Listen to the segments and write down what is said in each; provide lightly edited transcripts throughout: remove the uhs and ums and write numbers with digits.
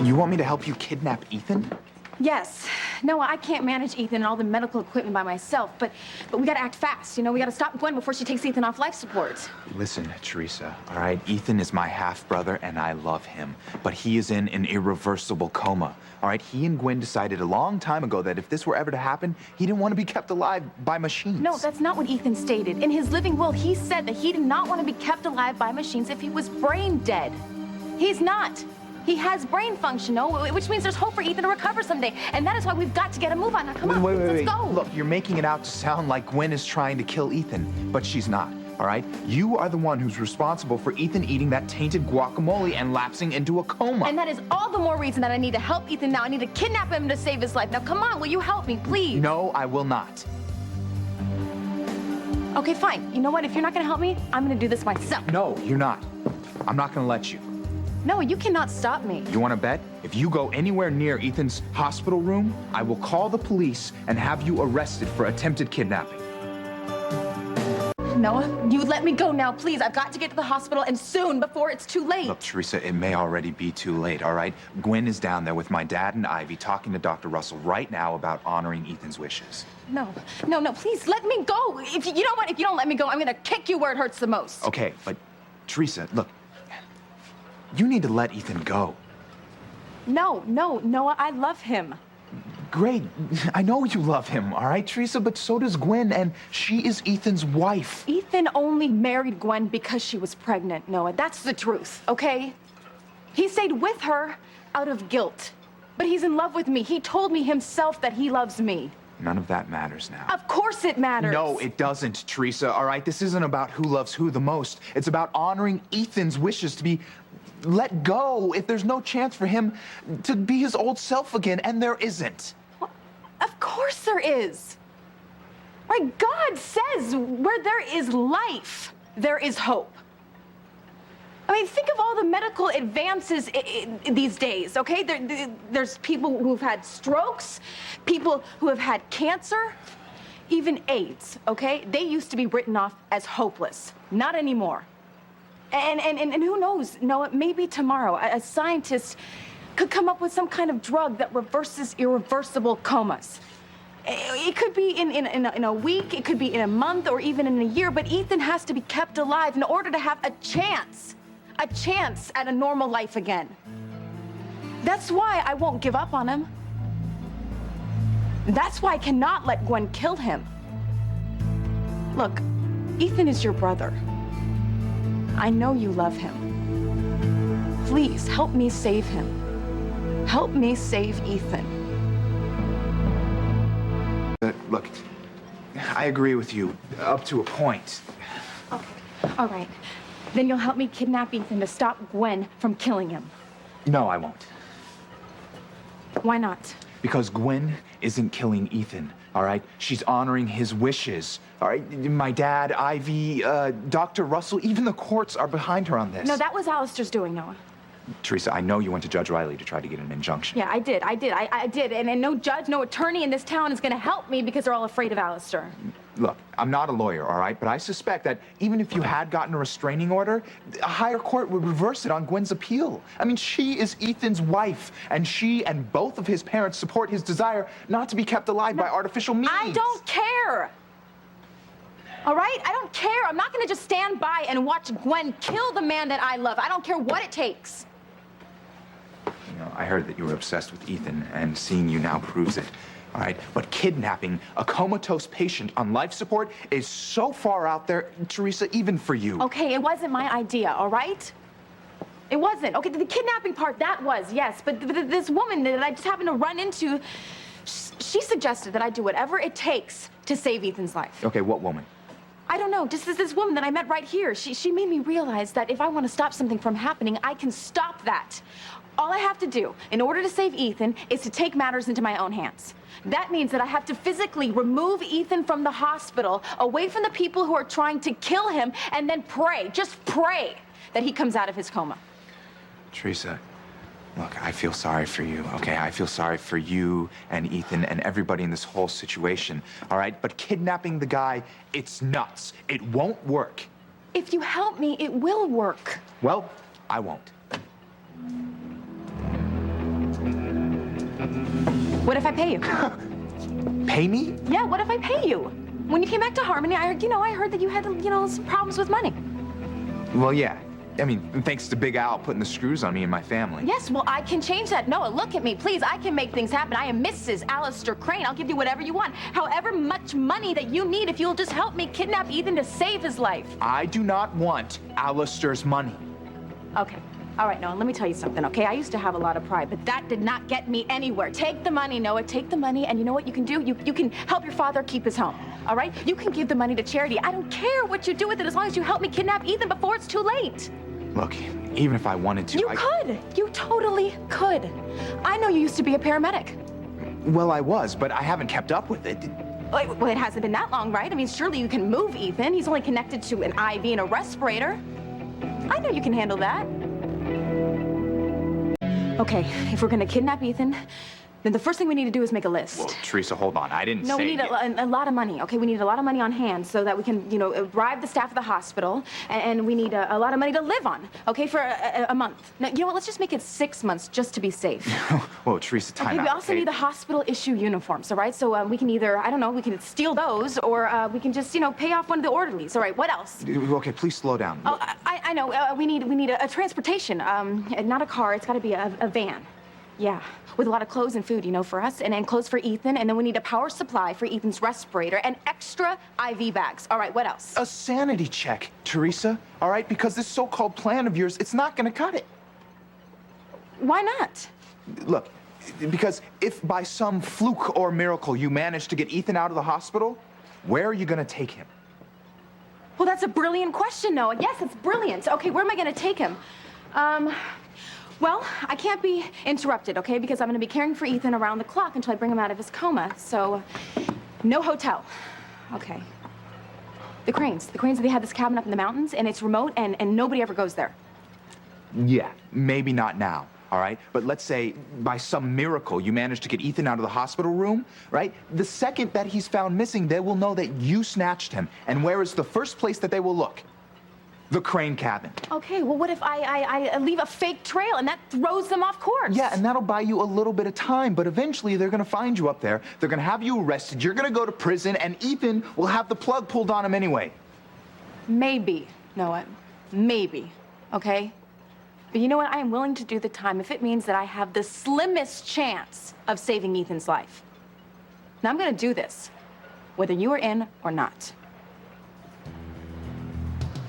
You want me to help you kidnap Ethan? Yes. No, I can't manage Ethan and all the medical equipment by myself, but we gotta act fast. You know, we gotta stop Gwen before she takes Ethan off life support. Listen, Theresa, all right? Ethan is my half-brother, and I love him. But he is in an irreversible coma, all right? He and Gwen decided a long time ago that if this were ever to happen, he didn't want to be kept alive by machines. No, that's not what Ethan stated. In his living will, he said that he did not want to be kept alive by machines if he was brain dead. He's not. He has brain function, no? Which means there's hope for Ethan to recover someday. And that is why we've got to get a move on. Now, come on, let's go. Look, you're making it out to sound like Gwen is trying to kill Ethan, but she's not, all right? You are the one who's responsible for Ethan eating that tainted guacamole and lapsing into a coma. And that is all the more reason that I need to help Ethan now. I need to kidnap him to save his life. Now, come on, will you help me, please? No, I will not. Okay, fine. You know what? If you're not going to help me, I'm going to do this myself. No, you're not. I'm not going to let you. No, you cannot stop me. You want to bet? If you go anywhere near Ethan's hospital room, I will call the police and have you arrested for attempted kidnapping. Noah, you let me go now, please. I've got to get to the hospital, and soon, before it's too late. Look, Theresa, it may already be too late, all right? Gwen is down there with my dad and Ivy talking to Dr. Russell right now about honoring Ethan's wishes. No, please let me go. If you know what? If you don't let me go, I'm gonna kick you where it hurts the most. Okay, but Theresa, look, you need to let Ethan go. No, Noah, I love him. Great. I know you love him, all right, Theresa, but so does Gwen, and she is Ethan's wife. Ethan only married Gwen because she was pregnant, Noah. That's the truth, okay? He stayed with her out of guilt. But he's in love with me. He told me himself that he loves me. None of that matters now. Of course it matters. No, it doesn't, Theresa, all right? This isn't about who loves who the most. It's about honoring Ethan's wishes to be let go if there's no chance for him to be his old self again, and there isn't. Well, of course there is. Right? God says where there is life, there is hope. I mean, think of all the medical advances these days, okay? There's people who've had strokes, people who have had cancer, even AIDS, okay? They used to be written off as hopeless. Not anymore. And who knows, Noah, maybe tomorrow a scientist could come up with some kind of drug that reverses irreversible comas. It could be in a week, it could be in a month, or even in a year, but Ethan has to be kept alive in order to have a chance at a normal life again. That's why I won't give up on him. That's why I cannot let Gwen kill him. Look, Ethan is your brother. I know you love him. Please, help me save him. Help me save Ethan. Look, I agree with you up to a point. Okay, all right. Then you'll help me kidnap Ethan to stop Gwen from killing him. No, I won't. Why not? Because Gwen isn't killing Ethan, all right? She's honoring his wishes, all right? My dad, Ivy, Dr. Russell, even the courts are behind her on this. No, that was Alistair's doing, Noah. Theresa, I know you went to Judge Riley to try to get an injunction. Yeah, I did. And no judge, no attorney in this town is going to help me because they're all afraid of Alistair. Look, I'm not a lawyer, all right? But I suspect that even if you had gotten a restraining order, a higher court would reverse it on Gwen's appeal. I mean, she is Ethan's wife, and she and both of his parents support his desire not to be kept alive by artificial means. I don't care. All right? I don't care. I'm not going to just stand by and watch Gwen kill the man that I love. I don't care what it takes. You know, I heard that you were obsessed with Ethan, and seeing you now proves it. All right, but kidnapping a comatose patient on life support is so far out there, Theresa, even for you. Okay, it wasn't my idea, all right? It wasn't. Okay, the kidnapping part, that was, yes. But this woman that I just happened to run into, she suggested that I do whatever it takes to save Ethan's life. Okay, what woman? I don't know, just this woman that I met right here. She made me realize that if I want to stop something from happening, I can stop that. All I have to do in order to save Ethan is to take matters into my own hands. That means that I have to physically remove Ethan from the hospital, away from the people who are trying to kill him, and then pray, just pray, that he comes out of his coma. Theresa, look, I feel sorry for you, okay? I feel sorry for you and Ethan and everybody in this whole situation, all right? But kidnapping the guy, it's nuts. It won't work. If you help me, it will work. Well, I won't. What if I pay you? Pay me? Yeah, what if I pay you? When you came back to Harmony, I heard that you had, some problems with money. Well, yeah. I mean, thanks to Big Al putting the screws on me and my family. Yes, well, I can change that. Noah, look at me, please. I can make things happen. I am Mrs. Alistair Crane. I'll give you whatever you want. However much money that you need, if you'll just help me kidnap Ethan to save his life. I do not want Alistair's money. Okay. All right, Noah, let me tell you something, okay? I used to have a lot of pride, but that did not get me anywhere. Take the money, Noah, take the money, and you know what you can do? You can help your father keep his home, all right? You can give the money to charity. I don't care what you do with it as long as you help me kidnap Ethan before it's too late. Look, even if I wanted to, You could. You totally could. I know you used to be a paramedic. Well, I was, but I haven't kept up with it. Well, it hasn't been that long, right? I mean, surely you can move Ethan. He's only connected to an IV and a respirator. I know you can handle that. Okay, if we're gonna kidnap Ethan, then the first thing we need to do is make a list. Well, Theresa, hold on. I didn't say... No, we need a lot of money, okay? We need a lot of money on hand so that we can, bribe the staff of the hospital, and we need a lot of money to live on, okay, for a month. Now, you know what? Let's just make it 6 months just to be safe. Whoa, Theresa, time Okay, out. we also need the hospital issue uniforms, all right? So we can either, I don't know, we can steal those, or we can just, pay off one of the orderlies. All right, what else? Okay, please slow down. Oh, I know. We need a transportation. Not a car. It's got to be a van. Yeah, with a lot of clothes and food, for us, and clothes for Ethan, and then we need a power supply for Ethan's respirator and extra IV bags. All right, what else? A sanity check, Theresa, all right? Because this so-called plan of yours, it's not gonna cut it. Why not? Look, because if by some fluke or miracle you manage to get Ethan out of the hospital, where are you gonna take him? Well, that's a brilliant question, Noah. Yes, it's brilliant. Okay, where am I going to take him? Well, I can't be interrupted, okay? Because I'm going to be caring for Ethan around the clock until I bring him out of his coma. So, no hotel. Okay. The Cranes, they had this cabin up in the mountains, and it's remote, and nobody ever goes there. Yeah, maybe not now, all right? But let's say by some miracle you manage to get Ethan out of the hospital room, right? The second that he's found missing, they will know that you snatched him. And where is the first place that they will look? The Crane cabin. Okay, well, what if I leave a fake trail and that throws them off course? Yeah, and that'll buy you a little bit of time, but eventually they're gonna find you up there, they're gonna have you arrested, you're gonna go to prison, and Ethan will have the plug pulled on him anyway. Maybe, Noah, maybe, okay? But you know what? I am willing to do the time if it means that I have the slimmest chance of saving Ethan's life. Now, I'm gonna do this, whether you are in or not.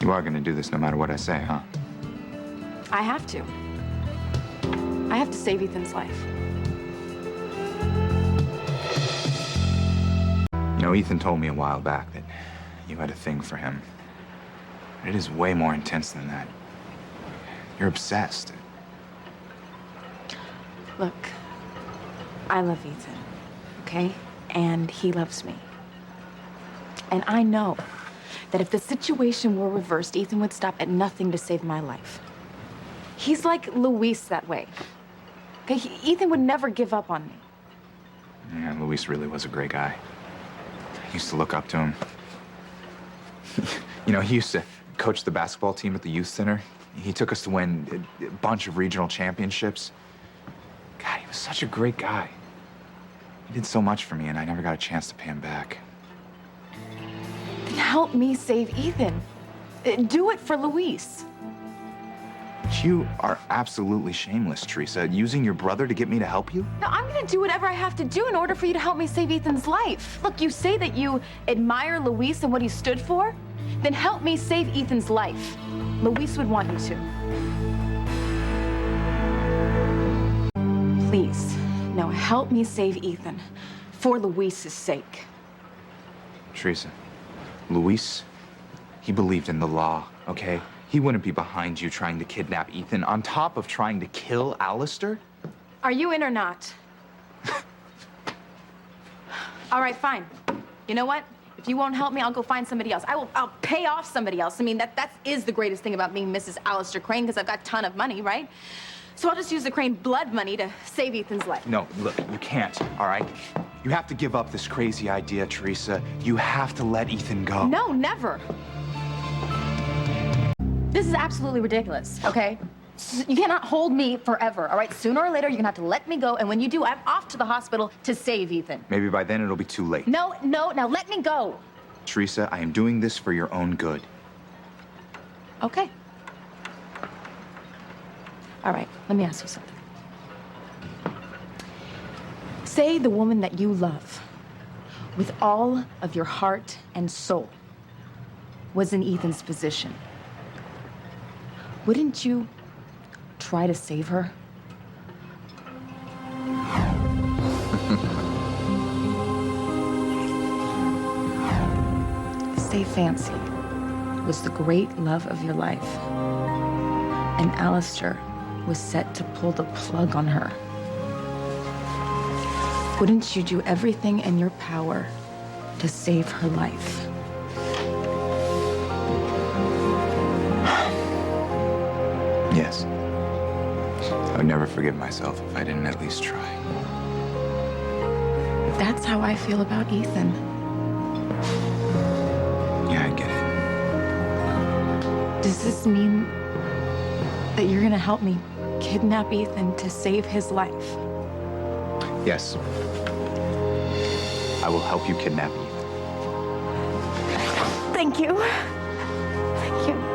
You are gonna do this no matter what I say, huh? I have to. I have to save Ethan's life. Ethan told me a while back that you had a thing for him. It is way more intense than that. You're obsessed. Look, I love Ethan, okay? And he loves me. And I know that if the situation were reversed, Ethan would stop at nothing to save my life. He's like Luis that way. Okay, Ethan would never give up on me. Yeah, Luis really was a great guy. I used to look up to him. He used to coach the basketball team at the youth center. He took us to win a bunch of regional championships. God, he was such a great guy. He did so much for me, and I never got a chance to pay him back. Then help me save Ethan. Do it for Luis. You are absolutely shameless, Theresa. Using your brother to get me to help you? No, I'm gonna do whatever I have to do in order for you to help me save Ethan's life. Look, you say that you admire Luis and what he stood for? Then help me save Ethan's life. Luis would want you to. Please, no, help me save Ethan. For Luis's sake. Theresa, Luis, he believed in the law, okay? He wouldn't be behind you trying to kidnap Ethan on top of trying to kill Alistair. Are you in or not? All right, fine. You know what? If you won't help me, I'll go find somebody else. I'll pay off somebody else. I mean, that is the greatest thing about being Mrs. Alistair Crane, because I've got a ton of money, right? So I'll just use the Crane blood money to save Ethan's life. No, look, you can't, all right? You have to give up this crazy idea, Theresa. You have to let Ethan go. No, never. This is absolutely ridiculous, okay? You cannot hold me forever, all right? Sooner or later, you're gonna have to let me go, and when you do, I'm off to the hospital to save Ethan. Maybe by then it'll be too late. No, now let me go. Theresa, I am doing this for your own good. Okay. All right, let me ask you something. Say the woman that you love, with all of your heart and soul, was in Ethan's position. Wouldn't you try to save her? Say Fancy was the great love of your life, and Alistair was set to pull the plug on her. Wouldn't you do everything in your power to save her life? Yes. I would never forgive myself if I didn't at least try. That's how I feel about Ethan. Yeah, I get it. Does this mean that you're gonna help me kidnap Ethan to save his life? Yes. I will help you kidnap Ethan. Thank you. Thank you.